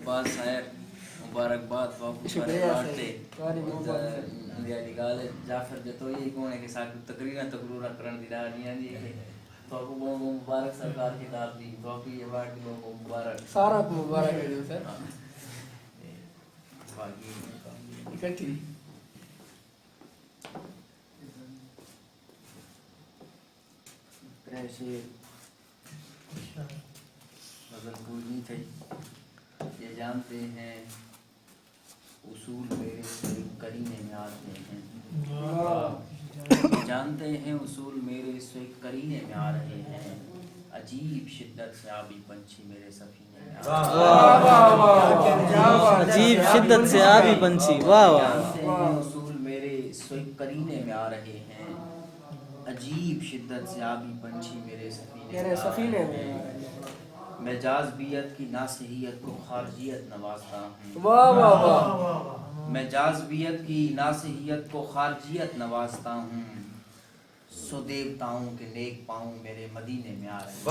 بعد خیر مبارکباد جعفر جتو یہ کون ہے کہ ساتھ تقریرا تقرورا کرن دی داڑیاں دی تو کو بہت مبارک سرکار کتاب دی تو یہ ایوارڈ دی بہت مبارک سارا کو مبارک ہے جو سر باقی اکٹھی ایسے غزل پوری تھی یہ جانتے ہیں اصول میرے سوئے کرینے میں آتے ہیں جانتے ہیں اصول میرے سوئے کرینے میں آ رہے ہیں عجیب شدت سے آبی پنچھی میرے سفینے میں آ رہے ہیں عجیب شدت سے آبی پنچھی واہ واہ جانتے ہیں اصول میرے سوئے کرینے میں آ رہے ہیں عجیب شدت سے آبی پنچھی میرے سفینے میں میں جاذبیت کی ناصحیت کو خارجیت نوازتا ہوں واہ واہ واہ میں جاذبیت کی ناصحیت کو خارجیت نوازتا ہوں سو دیوتاؤں کے نیک پاؤں میرے مدینے میں آ رہے ہیں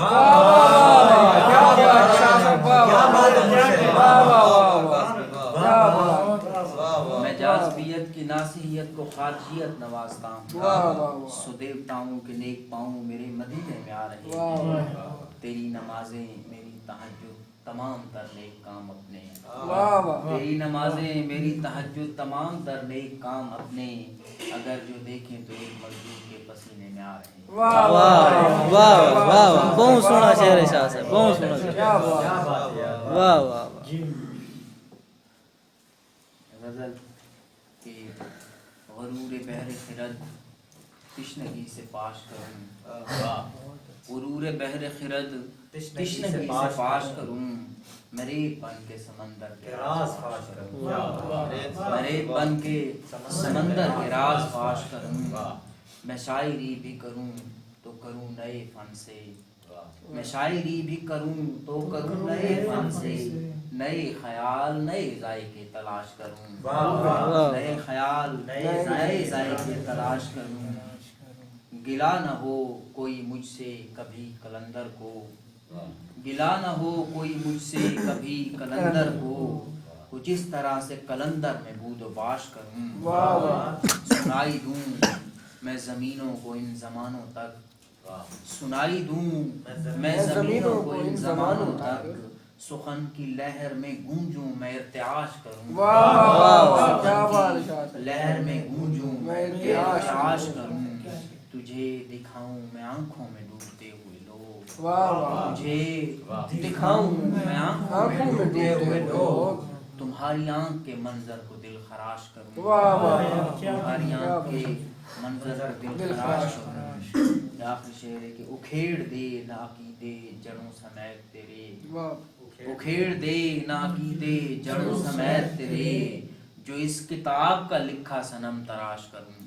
میں جاذبیت کی ناصحیت کو خارجیت نوازتا ہوں سو دیوتاؤں کے نیک پاؤں میرے مدینے میں آ رہے ہیں تیری نمازیں میری تہجد تمام تر نیک کام اپنے تیری نمازیں میری تہجد تمام تر نیک کام اپنے اگر جو دیکھیں تو ایک مزدور کے پسینے میں آ رہے ہیں واہ واہ واہ واہ بہت سونا شعر ہے شاہ صاحب بہت سونا واہ واہ غزل کہ غرور بحر خرد تشنگی سے پاش کروں غرور بحر خرد تشنگی سے پاش کروں مریب بن کے سمندر کے راز فاش کروں مریب بن کے سمندر کے راز فاش کروں میں شاعری بھی کروں تو کروں نئے فن سے میں شاعری بھی کروں تو کروں نئے فن سے نئے خیال نئے ذائقے تلاش کروں نئے خیال نئے ذائقے تلاش کروں گلا نہ ہو کوئی مجھ سے کبھی کلندر کو گلا نہ ہو کوئی مجھ سے کبھی کلندر کو جس طرح سے کلندر میں بود و باش کروں سنائی دوں میں زمینوں کو ان زمانوں تک سنائی دوں میں زمینوں کو ان زمانوں تک سخن کی لہر میں گونجوں میں ارتعاش کروں لہر میں گونجوں میں ارتعاش کروں تجھے دکھاؤں میں آنکھوں میں ڈوبتے ہوئے لوگ تجھے دکھاؤں میں آنکھوں میں ڈوبتے ہوئے لوگ تمہاری آنکھ کے منظر کو دل خراش کروں تمہاری آنکھ کے منظر کو دل خراش کروں آخری شعر ہے کہ اکھیڑ دے نہ عقیدے جڑوں سمیت تیرے اکھیڑ دے نہ عقیدے جڑوں سمیت تیرے جو اس کتاب کا لکھا صنم تراش کروں